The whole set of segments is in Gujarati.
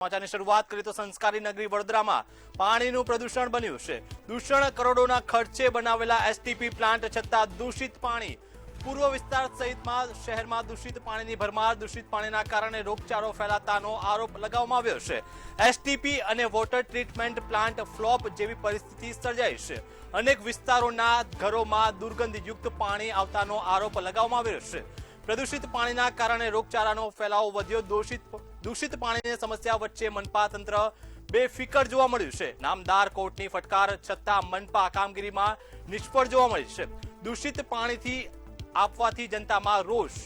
સમાચારની શરૂઆત કરીએ તો સંસ્કારી નગરી વડોદરામાં પાણીનું પ્રદૂષણ બન્યું છે। દૂષણ કરોડોના ખર્ચે બનાવેલા એસટીપી પ્લાન્ટ છતાં દૂષિત પાણી। પૂર્વ વિસ્તાર સહિતમાં શહેરમાં દૂષિત પાણીની ભરમાર। દૂષિત પાણીના કારણે રોગચાળો ફેલાતાનો આરોપ લગાવવામાં આવ્યો છે। એસટીપી અને વોટર ટ્રીટમેન્ટ પ્લાન્ટ ફ્લોપ જેવી પરિસ્થિતિ સર્જાઈ છે। અનેક વિસ્તારોના ઘરોમાં દુર્ગંધયુક્ત પાણી આવતાનો આરોપ લગાવવામાં આવ્યો છે। પ્રદૂષિત પાણીના કારણે રોગચાળાનો ફેલાવો વધ્યો। દૂષિત પાણીની સમસ્યા વચ્ચે મનપા તંત્ર બેફિકર જોવા મળ્યું છે। નામદાર કોર્ટની ફટકાર છતાં મનપા કામગીરીમાં નિષ્ફળ જોવા મળી છે। દૂષિત પાણીથી આપવાથી જનતામાં રોષ।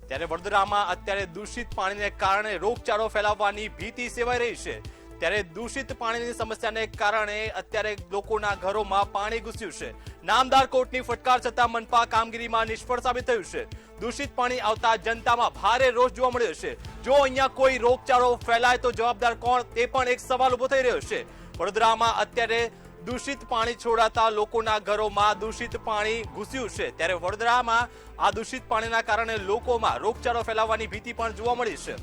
ત્યારે વડોદરામાં અત્યારે દૂષિત પાણીને કારણે રોગચાળો ફેલાવવાની ભીતિ સેવાઈ રહી છે। ત્યારે દૂષિત પાણીની સમસ્યાને કારણે અત્યારે લોકોના ઘરોમાં પાણી ઘૂસ્યું છે। નામદાર કોર્ટની ફટકાર છતાં મનપા કામગીરીમાં નિષ્ફળ સાબિત થયું છે। દૂષિત પાણી આવતા જનતામાં ભારે રોષ જોવા મળ્યો છે। જો અહીંયા કોઈ રોગચાળો ફેલાય તો જવાબદાર કોણ, તે પણ એક સવાલ ઉભો થઈ રહ્યો છે। વડોદરામાં અત્યારે દૂષિત પાણી છોડાતા લોકોના ઘરોમાં દૂષિત પાણી ઘૂસ્યું છે। ત્યારે વડોદરામાં આ દૂષિત પાણીના કારણે લોકોમાં રોગચાળો ફેલાવવાની ભીતિ પણ જોવા મળી છે।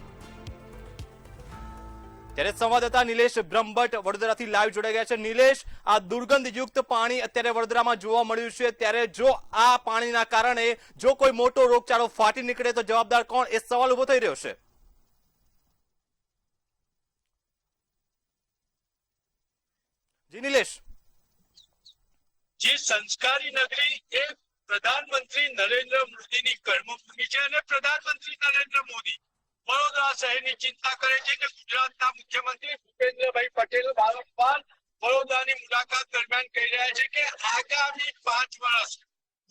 ત્યારે સંવાદદાતા નિલેશ બ્રહ્મભટ્ટ વડોદરાથી લાઈવ જોડાઈ ગયા છે। નિલેશ, આ દુર્ગંધયુક્ત પાણી અત્યારે વડોદરામાં જોવા મળ્યું છે। ત્યારે જો આ પાણીના કારણે જો કોઈ મોટો રોગચાળો ફાટી નીકળે તો જવાબદાર કોણ, એ સવાલ ઉભો થઈ રહ્યો છે। જી નિલેશ। જે સંસ્કારી નગરી એ પ્રધાનમંત્રી નરેન્દ્ર મોદીની કર્મભૂમિ છે અને પ્રધાનમંત્રી નરેન્દ્ર મોદી વડોદરા શહેરની ચિંતા કરે છે કે ગુજરાતના મુખ્યમંત્રી ભૂપેન્દ્રભાઈ પટેલ વારંવાર વડોદરાની મુલાકાત દરમિયાન કહી રહ્યા છે કે આગામી 5 વર્ષ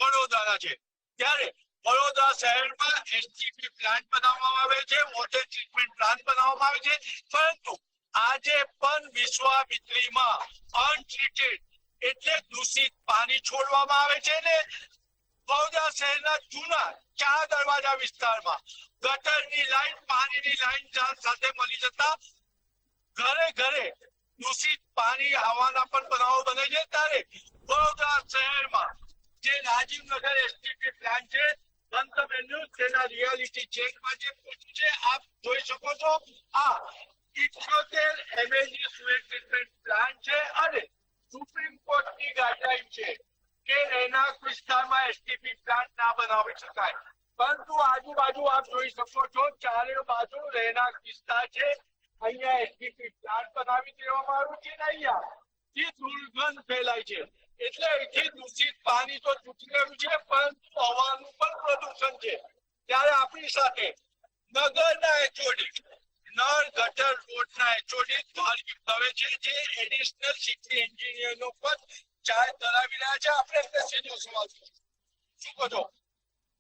વડોદરા છે। ત્યારે વડોદરા શહેરમાં એસટીપી પ્લાન્ટ બનાવવામાં આવે છે, વોટર ટ્રીટમેન્ટ પ્લાન્ટ બનાવવામાં આવે છે, પરંતુ આજે પણ વિશ્વામિત્રીમાં અનટ્રીટેડ એટલે દૂષિત પાણી છોડવામાં આવે છે ને વડોદરા શહેરના જૂના 4 દરવાજા વિસ્તારમાં ગટરની લાઈન, પાણીની લાઈન સાથે મળી જતા ઘરે ઘરે દૂષિત પાણી આવવાના પણ બનાવો બને છે। ત્યારે વડોદરા શહેરમાં જે રાજીવનગર એસટીપી પ્લાન્ટ છે, બંધ તેના રિયાલિટી ચેકમાં જે પૂછ્યું છે આપ જોઈ શકો છો। આ 78 એમએલડી સુએજ ટ્રીટમેન્ટ પ્લાન્ટ છે અને સુપ્રીમ કોર્ટની ગાઈડલાઈન છે કે એના વિસ્તારમાં એસટીપી પ્લાન્ટ ના બનાવી શકાય, પરંતુ આજુબાજુ આપ જોઈ શકો છો ચારે બાજુ રહેણાંક વિસ્તાર છે। અહીંયા એસટીપી પ્લાન્ટ બનાવી દેવામાં આવ્યું છે ને અહીંયા દુર્ગંધ ફેલાય છે, એટલે અહીંથી દૂષિત પાણી તો છૂટી રહ્યું છે પરંતુ હવાનું પણ પ્રદૂષણ છે। ત્યારે આપણી સાથે નગરના એચઓડી, નળ ગટર રોડના એચઓડી હવે છે જે એડિશનલ સિટી એન્જિનિયરનો પદ ચાર્જ ધરાવી રહ્યા છે। આપણે એમને સીધો સવાલ શું કહો છો?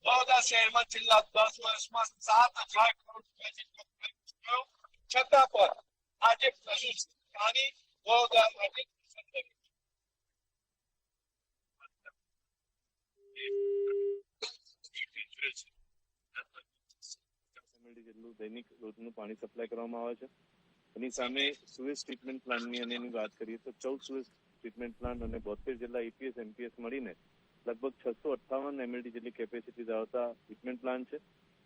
વડોદરા શહેરમાં છેલ્લા 10 વર્ષમાં 7,000 કરોડ રૂપિયા છતાં પણ આજે પ્રદૂષિત પાણી વડોદરા માટે જેટલું દૈનિક રોજનું પાણી સપ્લાય કરવામાં આવે છે। એની સામે સુએજ ટ્રીટમેન્ટ પ્લાન્ટની અને એની વાત કરીએ તો 14 સુએજ ટ્રીટમેન્ટ પ્લાન્ટ અને 72 જેટલા એપીએસ એમપીએસ મળીને લગભગ 658 એમએલડી જેટલી કેપેસિટી ધરાવતા ટ્રીટમેન્ટ પ્લાન્ટ છે।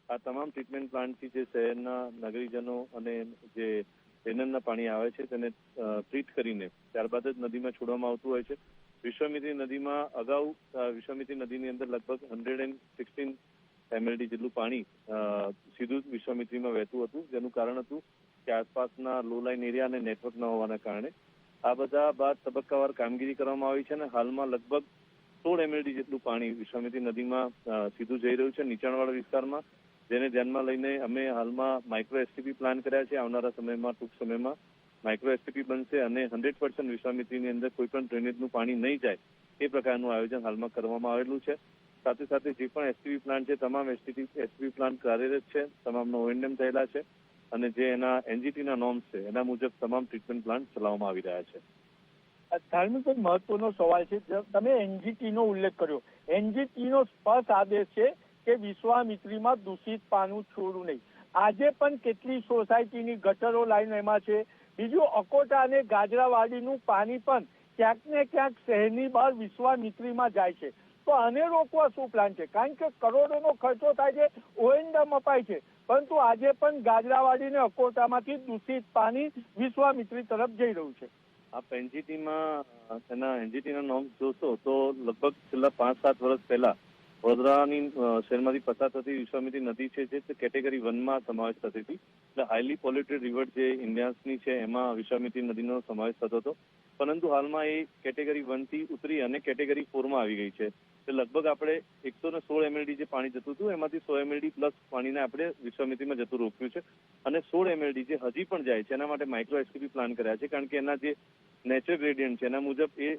આ તમામ ટ્રીટમેન્ટ પ્લાન્ટથી જે શહેરના નગરીજનો અને જે ડ્રેનેજના પાણી આવે છે તેને ટ્રીટ કરીને ત્યારબાદ જ નદીમાં છોડવામાં આવતું હોય છે। વિશ્વામિત્રી નદીમાં અગાઉ વિશ્વામિત્રી નદીની અંદર લગભગ 116 એમએલડી જેટલું પાણી સીધું વિશ્વામિત્રીમાં વહેતું હતું, જેનું કારણ હતું કે આસપાસના લો લાઇન એરિયા અને નેટવર્ક ન હોવાના કારણે આ બધા બાદ તબક્કાવાર કામગીરી કરવામાં આવી છે અને હાલમાં લગભગ 16 એમએલડી જેટલું પાણી વિશ્વામિત્રી નદીમાં સીધું જઈ રહ્યું છે નીચાણવાળા વિસ્તારમાં, જેને ધ્યાનમાં લઈને અમે હાલમાં માઇક્રો એસટીપી પ્લાન કર્યા છે। આવનારા સમયમાં ટૂંક સમયમાં માઇક્રો એસટીપી બનશે અને 100% વિશ્વામિત્રીની અંદર કોઈ પણ ડ્રેનેજનું પાણી નહીં જાય એ પ્રકારનું આયોજન હાલમાં કરવામાં આવેલું છે। સાથે સાથે જે પણ એસટીપી પ્લાન્ટ છે તમામ એસટીપી પ્લાન્ટ કાર્યરત છે, તમામનો ઓએનએમ થયેલા છે અને જે એના એનજીટીના નોર્મ્સ છે એના મુજબ તમામ ટ્રીટમેન્ટ પ્લાન્ટ ચલાવવામાં આવી રહ્યા છે। ધાર્મિક મહત્વનો સવાલ છે, તમે એનજીટીનો ઉલ્લેખ કર્યો। એનજીટીનો સ્પષ્ટ આદેશ છે કે વિશ્વામિત્રીમાં દૂષિત પાણી છોડવું નહીં। આજે પણ કેટલી સોસાયટીની ગટરો લાઈન એમાં છે। બીજું અકોટા અને ગાજરાવાડીનું પાણી પણ ક્યાંક ને ક્યાંક શહેરની બહાર વિશ્વામિત્રીમાં જાય છે। તો આને રોકવા શું પ્લાન છે? કારણ કે કરોડોનો ખર્ચો થાય છે, ઓએનએમ અપાય છે, પરંતુ આજે પણ ગાજરાવાડી અને અકોટામાંથી દૂષિત પાણી વિશ્વામિત્રી તરફ જઈ રહ્યું છે. આપ એનજીટીમાં એના એનજીટીના નોર્મ્સ જોશો તો લગભગ છેલ્લા 5-7 વર્ષ પહેલા વડોદરાની શહેરમાંથી પસાર થતી વિશ્વામિત્રી નદી છે જે કેટેગરી 1માં સમાવેશ થતી હતી. એટલે હાઈલી પોલ્યુટેડ રિવર જે ઇન્ડિયાની છે એમાં વિશ્વામિત્રી નદીનો સમાવેશ થતો હતો. પરંતુ હાલમાં એ કેટેગરી 1 થી ઉતરી અને કેટેગરી 4માં આવી ગઈ છે. લગભગ આપણે 116 MLD જે પાણી જતું હતું એમાંથી 100 MLD પ્લસ પાણીને આપણે વિશ્વામિત્રીમાં જતું રોક્યું છે. અને 16 MLD જે હજી પણ જાય છે એના માટે માઇક્રો એસટીપી પ્લાન કર્યા છે, કારણ કે એના જે નેચરલ ગ્રેડિયન્ટ છે એના મુજબ એ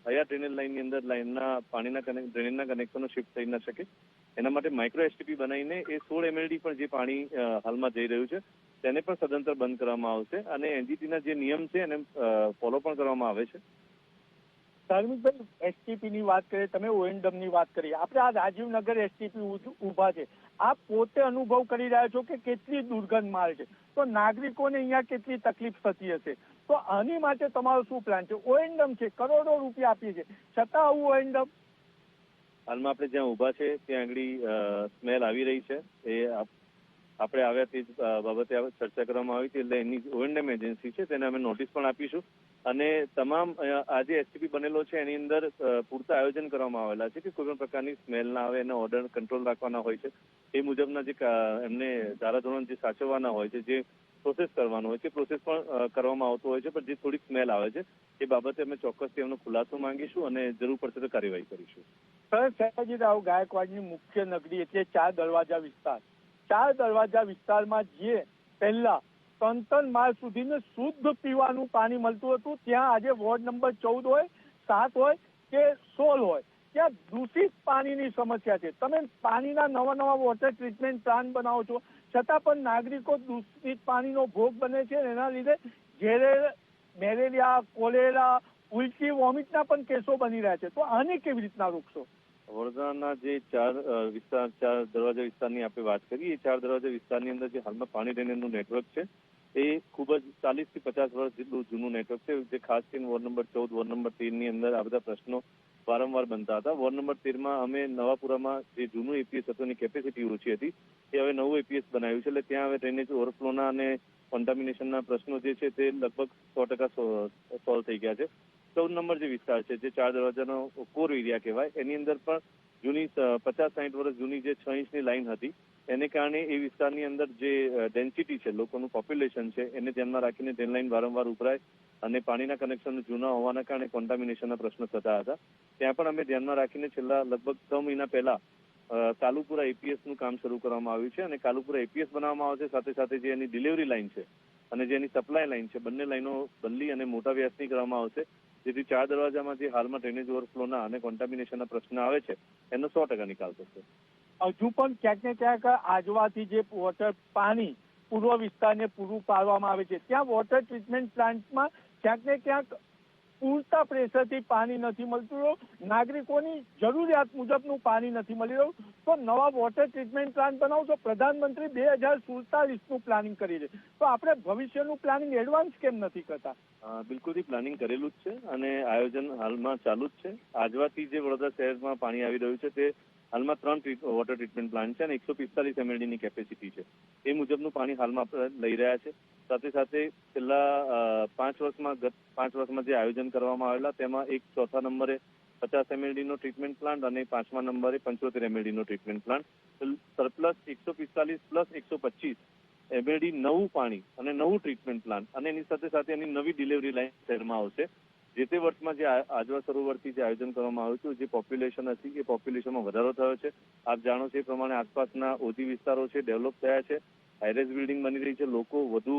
હયા ડ્રેનેજ લાઇનની અંદર લાઇનના પાણીના ડ્રેનેજના કનેક્શનો શિફ્ટ થઈ ન શકે. એના માટે માઇક્રો એસટીપી બનાવીને એ 16 MLD પણ જે પાણી હાલમાં જઈ રહ્યું છે તેને પણ સદંતર બંધ કરવામાં આવશે અને એનજીટીના જે નિયમ છે એને ફોલો પણ કરવામાં આવે છે. ધાર્મિકભાઈ, એસટીપી ની વાત કરીએ, તમે ઓએનડમ ની વાત કરી, આપણે આ રાજીવનગર એસટીપી ઉભા છે, આપ પોતે અનુભવ કરી રહ્યા છો કે કેટલી દુર્ગંધ માલ છે, તો નાગરિકોને અહીંયા કેટલી તકલીફ થતી હશે. તો આની માટે તમારો શું પ્લાન છે? ઓએનડમ છે, કરોડો રૂપિયા આપીએ છે, છતાં આવું ઓએનડમ. હાલમાં આપણે જ્યાં ઊભા છે ત્યાં આગળ સ્મેલ આવી રહી છે. એ આપણે આવ્યા તે બાબતે ચર્ચા કરવામાં આવી હતી. એટલે એની ઓએનડમ એજન્સી છે તેને અમે નોટિસ પણ આપીશું અને તમામ આ જે એસટીપી બનેલો છે એની અંદર પૂરતા આયોજન કરવામાં આવેલા છે કે કોઈ પણ પ્રકારની સ્મેલ ના આવે, એનો ઓર્ડર કંટ્રોલ રાખવાના હોય છે. એ મુજબના જે એમને ધારાધોરણ જે સાચવવાના હોય છે, જે પ્રોસેસ કરવાનો હોય છે, પ્રોસેસ પણ કરવામાં આવતો હોય છે. પણ જે થોડીક સ્મેલ આવે છે એ બાબતે અમે ચોક્કસથી એમનો ખુલાસો માંગીશું અને જરૂર પડશે તો કાર્યવાહી કરીશું. સયાજીરાવ ગાયકવાડની મુખ્ય નગરી એટલે 4 દરવાજા વિસ્તાર. 4 દરવાજા વિસ્તારમાં જે પહેલા 3 માળ સુધીનું શુદ્ધ પીવાનું પાણી મળતું હતું, ત્યાં આજે વોર્ડ નંબર 14 હોય, 7 હોય કે 16 હોય, ત્યાં દૂષિત પાણીની સમસ્યા છે. તમે પાણીના નવા વોટર ટ્રીટમેન્ટ પ્લાન્ટ બનાવો છો, છતાં પણ નાગરિકો દૂષિત પાણીનો ભોગ બને છે. એના લીધે મેલેરિયા, કોલેરા, ઉલટી, વોમિટના પણ કેસો બની રહ્યા છે. તો આને કેવી રીતના રોકશો? વડોદરાના જે 4 દરવાજા વિસ્તારની આપણે વાત કરીએ, એ 4 દરવાજા વિસ્તારની અંદર જે હાલમાં પાણી ડ્રેનેજનું નેટવર્ક છે એ ખૂબ જ 40 થી 50 વર્ષ જેટલું જૂનું નેટવર્ક છે. જે ખાસ કરીને વોર્ડ નંબર 14, વોર્ડ નંબર 13 ની અંદર આ બધા પ્રશ્નો વારંવાર બનતા હતા. વોર્ડ નંબર 13માં અમે નવાપુરામાં જે જૂનું એપીએસ હતું એની કેપેસિટી ઓછી હતી, એ હવે નવું એપીએસ બનાવ્યું છે. એટલે ત્યાં હવે ડ્રેનેજ ઓવરફ્લોના અને કોન્ટામિનેશનના પ્રશ્નો જે છે તે લગભગ 100% સોલ્વ થઈ ગયા છે. 14 નંબર જે વિસ્તાર છે, જે 4 દરવાજાનો કોર એરિયા કહેવાય, એની અંદર પણ જૂની 50-60 વર્ષ જૂની જે 6 ઇંચની લાઇન હતી એને કારણે એ વિસ્તારની અંદર જે ડેન્સિટી છે, લોકોનું પોપ્યુલેશન છે, એને ધ્યાનમાં રાખીને ડ્રેન લાઇન વારંવાર ઉભરાય અને પાણીના કનેક્શન જૂના હોવાના કારણે કોન્ટામિનેશનના પ્રશ્નો થતા હતા. ત્યાં પણ અમે ધ્યાનમાં રાખીને છેલ્લા લગભગ 6 મહિના પહેલા કાલુપુરા એપીએસનું કામ શરૂ કરવામાં આવ્યું છે અને કાલુપુરા એપીએસ બનાવવામાં આવશે. સાથે સાથે જે એની ડિલિવરી લાઇન છે અને જે એની સપ્લાય લાઇન છે, બંને લાઇનો બદલી અને મોટા વ્યાસની કરવામાં આવશે, જેથી 4 દરવાજામાં જે હાલમાં ડ્રેનેજ ઓવરફ્લોના અને કોન્ટામિનેશનના પ્રશ્ન આવે છે એનો 100% નિકાલ થશે. હજુ પણ ક્યાંક ને ક્યાંક આજવાથી જે વોટર પાણી પૂર્વ વિસ્તારને પૂરું પાડવામાં આવે છે, ત્યાં વોટર ટ્રીટમેન્ટ પ્લાન્ટમાં ક્યાંક ને ક્યાંક પૂરતા પ્રેશરથી પાણી નથી મળતું, નાગરિકોની જરૂરિયાત મુજબનું પાણી નથી મળી રહ્યું. તો નવા વોટર ટ્રીટમેન્ટ પ્લાન્ટ બનાવશો. પ્રધાનમંત્રી 2047નું પ્લાનિંગ કરી છે, તો આપણે ભવિષ્યનું પ્લાનિંગ એડવાન્સ કેમ નથી કરતા? બિલકુલથી પ્લાનિંગ કરેલું જ છે અને આયોજન હાલમાં ચાલુ જ છે. આજવાથી જે વડોદરા શહેરમાં પાણી આવી રહ્યું છે તે હાલમાં 3 વોટર ટ્રીટમેન્ટ પ્લાન્ટ છે અને 145 MLDની કેપેસિટી છે. એ મુજબનું પાણી હાલમાં આપણે લઈ રહ્યા છે. સાથે સાથે છેલ્લા 5 વર્ષમાં જે આયોજન કરવામાં આવેલા તેમાં એક 4થા નંબરે 50 MLDનો ટ્રીટમેન્ટ પ્લાન્ટ અને 5મા નંબરે 75 MLDનો treatment plant, surplus 145 plus 125 MLD નવું પાણી અને નવું ટ્રીટમેન્ટ પ્લાન્ટ અને એની સાથે સાથે એની નવી ડિલિવરી લાઇન શહેરમાં આવશે. જે તે વર્ષમાં જે આજવા સરોવરથી જે આયોજન કરવામાં આવ્યું હતું, જે પોપ્યુલેશન હતી એ પોપ્યુલેશનમાં વધારો થયો છે. આપ જાણો છો એ પ્રમાણે આસપાસના ઓછી વિસ્તારો છે, ડેવલપ થયા છે, હાઈરેઝ બિલ્ડિંગ બની રહી છે, લોકો વધુ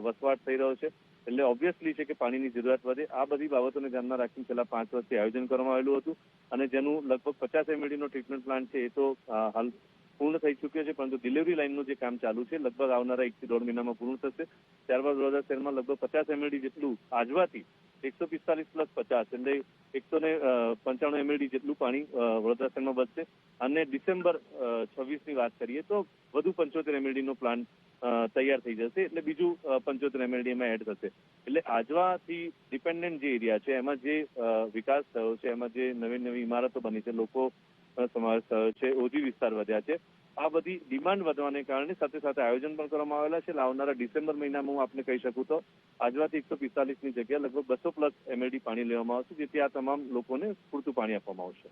વસવાટ થઈ રહ્યો છે. એટલે ઓબ્વિયસલી છે કે પાણીની જરૂરિયાત વધે. આ બધી બાબતોને ધ્યાનમાં રાખીને છેલ્લા 5 વર્ષથી આયોજન કરવામાં આવેલું હતું અને જેનું લગભગ 50 MLDનો ટ્રીટમેન્ટ પ્લાન્ટ છે એ તો હાલ પૂર્ણ થઈ ચૂક્યો છે, પરંતુ ડિલિવરી લાઇનનું જે કામ ચાલુ છે લગભગ આવનારા 1 થી 1.5 મહિનામાં પૂર્ણ થશે. ત્યારબાદ વડોદરા શહેરમાં લગભગ 50 MLD જેટલું આજવાથી 145 પ્લસ 50 એટલે 195 MLD જેટલું પાણી વડોદરા શહેરમાં બચશે અને ડિસેમ્બર 26ની વાત કરીએ તો વધુ 75 MLDનો પ્લાન્ટ તૈયાર થઈ જશે. એટલે બીજું 75 MLD એમાં એડ થશે. એટલે આજવાથી ડિપેન્ડન્ટ જે એરિયા છે એમાં જે વિકાસ થયો છે, એમાં જે નવી ઇમારતો બની છે, લોકો સમાવેશ થયો છે, ઓજી વિસ્તાર વધ્યા છે, આ બધી ડિમાન્ડ વધવાને કારણે સાથે સાથે આયોજન પણ કરવામાં આવેલા છે. આવનારા ડિસેમ્બર મહિનામાં હું આપને કહી શકું તો આજવાથી 145ની જગ્યાએ લગભગ 200+ MLD પાણી લેવામાં આવશે, જેથી આ તમામ લોકોને પૂરતું પાણી આપવામાં આવશે.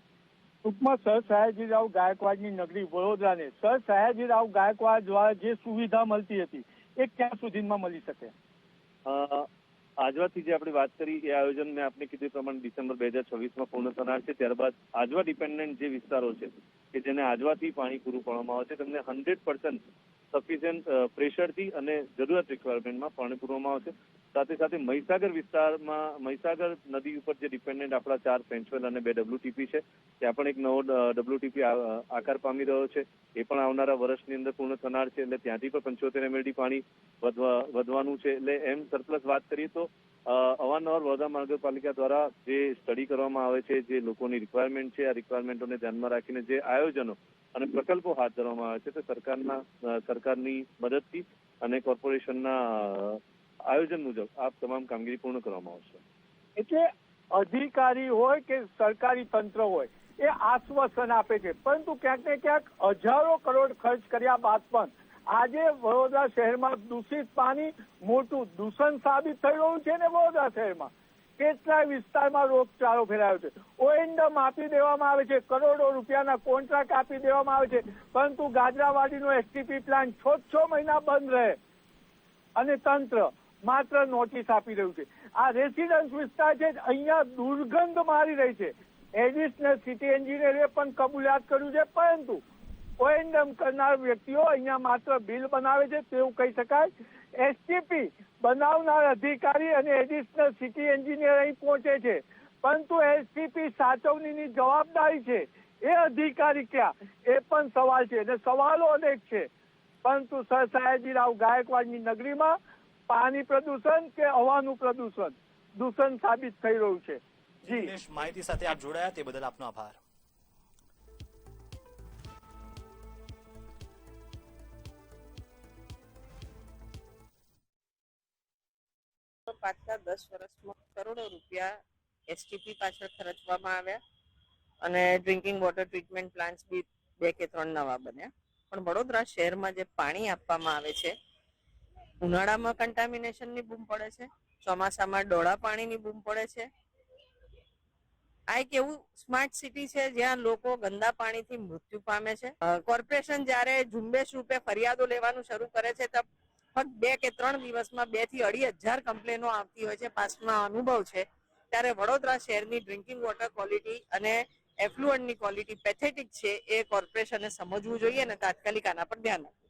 ટૂંકમાં સર સયાજીરાવ ગાયકવાડની નગરી વડોદરાને સર સયાજીરાવ ગાયકવાડ દ્વારા જે સુવિધા મળતી હતી એ ક્યાં સુધીમાં મળી શકે? આજવાથી જે આપણે વાત કરી એ આયોજન મેં આપને કીધું પ્રમાણે ડિસેમ્બર 2026માં પૂર્ણ થનાર છે. ત્યારબાદ આજવા ડિપેન્ડન્ટ જે વિસ્તારો છે કે જેને આજવાથી પાણી પૂરું પાડવામાં આવે છે તેમને 100% સફિશિયન્ટ પ્રેશરથી અને જરૂરત રિક્વાયરમેન્ટમાં પાણી પૂરવામાં આવશે. સાથે સાથે મહીસાગર વિસ્તારમાં મહીસાગર નદી ઉપર જે ડિપેન્ડન્ટ આપણા 4 ફ્રેન્ચવેલ અને 2 WTP છે, ત્યાં પણ એક નવો WTP આકાર પામી રહ્યો છે. એ પણ આવનારા વર્ષની અંદર પૂર્ણ થનાર છે. એટલે ત્યાંથી પણ 75 MLD પાણી વધવાનું છે. એટલે એમ સરપ્લસ વાત કરીએ તો અવારનવાર વડોદરા મહાનગરપાલિકા દ્વારા જે સ્ટડી કરવામાં આવે છે, જે લોકોની રિક્વાયરમેન્ટ છે, આ રિક્વાયરમેન્ટોને ધ્યાનમાં રાખીને જે આયોજનો અને પ્રકલ્પો હાથ ધરવામાં આવે છે તે સરકારની મદદથી અને કોર્પોરેશનના આયોજન મુજબ આ તમામ કામગીરી પૂર્ણ કરવામાં આવશે. એટલે અધિકારી હોય કે સરકારી તંત્ર હોય એ આશ્વાસન આપે છે, પરંતુ ક્યાંક ને ક્યાંક હજારો કરોડ ખર્ચ કર્યા બાદ પણ આજે વડોદરા શહેરમાં દૂષિત પાણી મોટું દૂષણ સાબિત થઈ રહ્યું છે ને વડોદરા શહેરમાં કેટલાય વિસ્તારમાં રોગચાળો ફેલાયો છે. ઓએનડમ આપી દેવામાં આવે છે, કરોડો રૂપિયાના કોન્ટ્રાક્ટ આપી દેવામાં આવે છે, પરંતુ ગાજરાવાડીનો STP પ્લાન્ટ 6 મહિના બંધ રહે અને તંત્ર માત્ર નોટિસ આપી રહ્યું છે. આ રેસિડન્સ વિસ્તાર છે, અહીંયા દુર્ગંધ મારી રહી છે. એડિશનલ સિટી એન્જિનિયરે પણ કબૂલાત કર્યું છે, પરંતુ ઓએનડમ કરનાર વ્યક્તિઓ અહીંયા માત્ર બિલ બનાવે છે તેવું કહી શકાય. STP બનાવનાર અધિકારી અને એડિશનલ સિટી એન્જિનિયર અહીં પહોંચે છે, પરંતુ STP સાચવણીની જવાબદારી છે એ અધિકારી ક્યાં, એ પણ સવાલ છે અને સવાલો અનેક છે. પરંતુ સર સયાજીરાવ ગાયકવાડની નગરીમાં પાણી પ્રદૂષણ કે હવાનું દૂષણ સાબિત થઈ રહ્યું છે. જી માહિતી સાથે આપ જોડાયા તે બદલ આપનો આભાર. પાછલા 10 વર્ષમાં કરોડો રૂપિયા STP પાછળ ખર્ચવામાં આવ્યા અને ડ્રિંકિંગ વોટર ટ્રીટમેન્ટ પ્લાન્ટ્સ બી 2 કે 3 નવા બન્યા. પણ વડોદરા શહેરમાં જે પાણી આપવામાં આવે છે, ઉનાળામાં કન્ટામિનેશનની બૂમ પડે છે, ચોમાસામાં ડોળા પાણીની બૂમ પડે છે. આ એક એવું સ્માર્ટ સિટી છે જ્યાં લોકો ગંદા પાણીથી મૃત્યુ પામે છે. કોર્પોરેશન જ્યારે ઝુંબેશ રૂપે ફરિયાદો લેવાનું શરૂ કરે છે તો ફક્ત 2 કે 3 દિવસમાં 2 થી 2,500 કમ્પ્લેનો આવતી હોય છે. પાસમાં અનુભવ છે ત્યારે વડોદરા શહેરની ડ્રિંકિંગ વોટર ક્વોલિટી અને એફ્લુઅન્ટની ક્વોલિટી પેથેટિક છે. એ કોર્પોરેશને સમજવું જોઈએ અને તાત્કાલિક આના પર ધ્યાન આપવું.